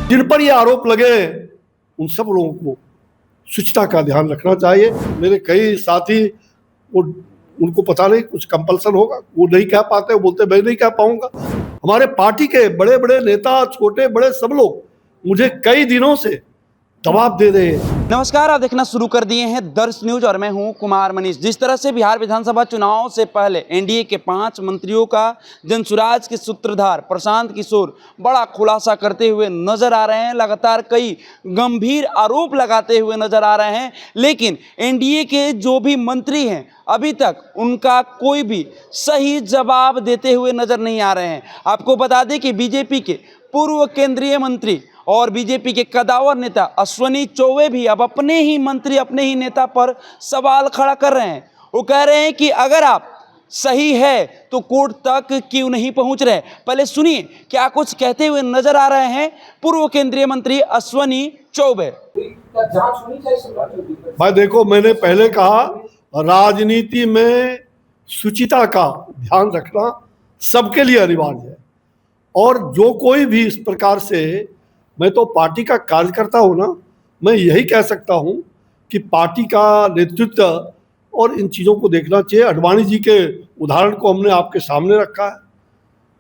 जिन पर ये आरोप लगे उन सब लोगों को शुचिता का ध्यान रखना चाहिए। मेरे कई साथी उनको पता नहीं कुछ कंपल्सन होगा, वो नहीं कह पाते, वो बोलते मैं नहीं कह पाऊंगा। हमारे पार्टी के बड़े बड़े नेता, छोटे बड़े सब लोग मुझे कई दिनों से दबाव दे रहे हैं। नमस्कार, आप देखना शुरू कर दिए हैं दर्श न्यूज और मैं हूं कुमार मनीष। जिस तरह से बिहार विधानसभा चुनाव से पहले एनडीए के 5 मंत्रियों का जनसुराज के सूत्रधार प्रशांत किशोर बड़ा खुलासा करते हुए नजर आ रहे हैं, लगातार कई गंभीर आरोप लगाते हुए नजर आ रहे हैं। लेकिन एनडीए के जो भी मंत्री हैं अभी तक उनका कोई भी सही जवाब देते हुए नजर नहीं आ रहे हैं। आपको बता दें कि बीजेपी के पूर्व केंद्रीय मंत्री और बीजेपी के कदावर नेता अश्विनी चौबे भी अब अपने ही मंत्री, अपने ही नेता पर सवाल खड़ा कर रहे हैं। वो कह रहे हैं कि अगर आप सही है तो कोर्ट तक क्यों नहीं पहुंच रहे। पहले सुनिए क्या कुछ कहते हुए नजर आ रहे हैं पूर्व केंद्रीय मंत्री अश्विनी चौबे। भाई देखो, मैंने पहले कहा राजनीति में शुचिता का ध्यान रखना सबके लिए अनिवार्य है। और जो कोई भी इस प्रकार से, मैं तो पार्टी का कार्यकर्ता हूं ना, मैं यही कह सकता हूं कि पार्टी का नेतृत्व और इन चीज़ों को देखना चाहिए। अडवाणी जी के उदाहरण को हमने आपके सामने रखा है।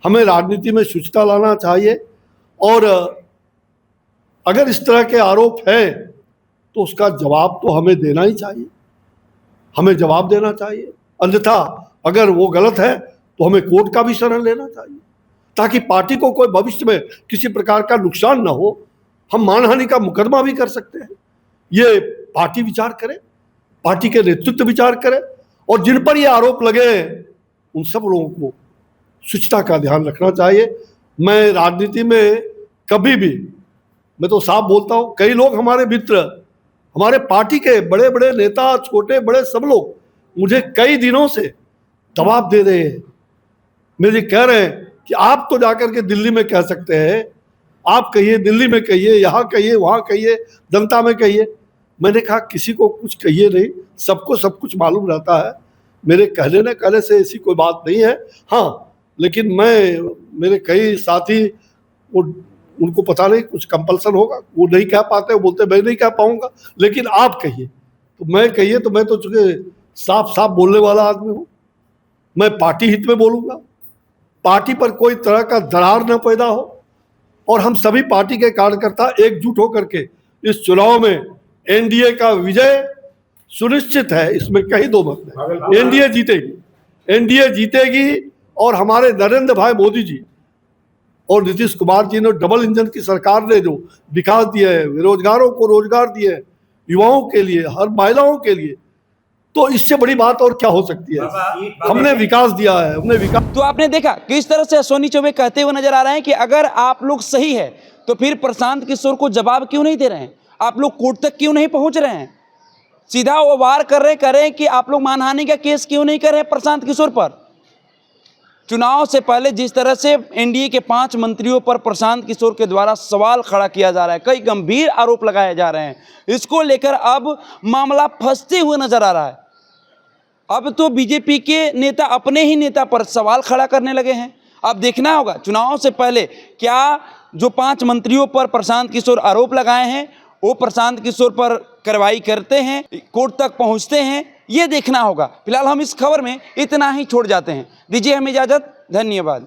हमें राजनीति में शुचिता लाना चाहिए और अगर इस तरह के आरोप है तो उसका जवाब तो हमें देना ही चाहिए, हमें जवाब देना चाहिए। अन्यथा अगर वो गलत है तो हमें कोर्ट का भी शरण लेना चाहिए ताकि पार्टी को कोई भविष्य में किसी प्रकार का नुकसान न हो। हम मानहानि का मुकदमा भी कर सकते हैं। ये पार्टी विचार करे, पार्टी के नेतृत्व विचार करे और जिन पर ये आरोप लगे उन सब लोगों को शुचिता का ध्यान रखना चाहिए। मैं राजनीति में कभी भी, मैं तो साफ बोलता हूँ, कई लोग हमारे मित्र, हमारे पार्टी के बड़े बड़े नेता, छोटे बड़े सब लोग मुझे कई दिनों से दबाव दे रहे हैं। मुझे कह रहे हैं कि आप तो जाकर के दिल्ली में कह सकते हैं, आप कहिए, दिल्ली में कहिए, यहाँ कहिए, वहाँ कहिए, जनता में कहिए। मैंने कहा किसी को कुछ कहिए नहीं, सबको सब कुछ मालूम रहता है। मेरे कहने से ऐसी कोई बात नहीं है। हाँ, लेकिन मेरे कई साथी उनको पता नहीं कुछ कंपल्सन होगा, वो नहीं कह पाते, वो बोलते मैं नहीं कह पाऊंगा। लेकिन आप कहिए तो मैं कहिए, तो मैं तो चूंकि साफ साफ बोलने वाला आदमी हूँ, मैं पार्टी हित में बोलूँगा। पार्टी पर कोई तरह का दरार न पैदा हो और हम सभी पार्टी के कार्यकर्ता एकजुट होकर के इस चुनाव में एनडीए का विजय सुनिश्चित है, इसमें कहीं दो मत नहीं। एनडीए जीतेगी, एनडीए जीतेगी। और हमारे नरेंद्र भाई मोदी जी और नीतीश कुमार जी ने डबल इंजन की सरकार ने जो विकास दिया है, बेरोजगारों को रोजगार दिए हैं, युवाओं के लिए, हर महिलाओं के लिए, तो इससे बड़ी बात और क्या हो सकती है। हमने विकास दिया है, हमने विकास। तो आपने देखा किस तरह से अश्विनी चौबे कहते हुए नजर आ रहे हैं कि अगर आप लोग सही है तो फिर प्रशांत किशोर को जवाब क्यों नहीं दे रहे हैं, आप लोग कोर्ट तक क्यों नहीं पहुंच रहे हैं, सीधा वो वार कर रहे हैं कि आप लोग मानहानि का केस क्यों नहीं कर रहे हैं प्रशांत किशोर पर। चुनाव से पहले जिस तरह से एनडीए के 5 मंत्रियों पर प्रशांत किशोर के द्वारा सवाल खड़ा किया जा रहा है, कई गंभीर आरोप लगाए जा रहे हैं, इसको लेकर अब मामला फंसते हुए नजर आ रहा है। अब तो बीजेपी के नेता अपने ही नेता पर सवाल खड़ा करने लगे हैं। अब देखना होगा चुनाव से पहले क्या जो 5 मंत्रियों पर प्रशांत किशोर आरोप लगाए हैं वो प्रशांत किशोर पर कार्रवाई करते हैं, कोर्ट तक पहुंचते हैं, ये देखना होगा। फिलहाल हम इस खबर में इतना ही छोड़ जाते हैं। दीजिए हमें इजाजत, धन्यवाद।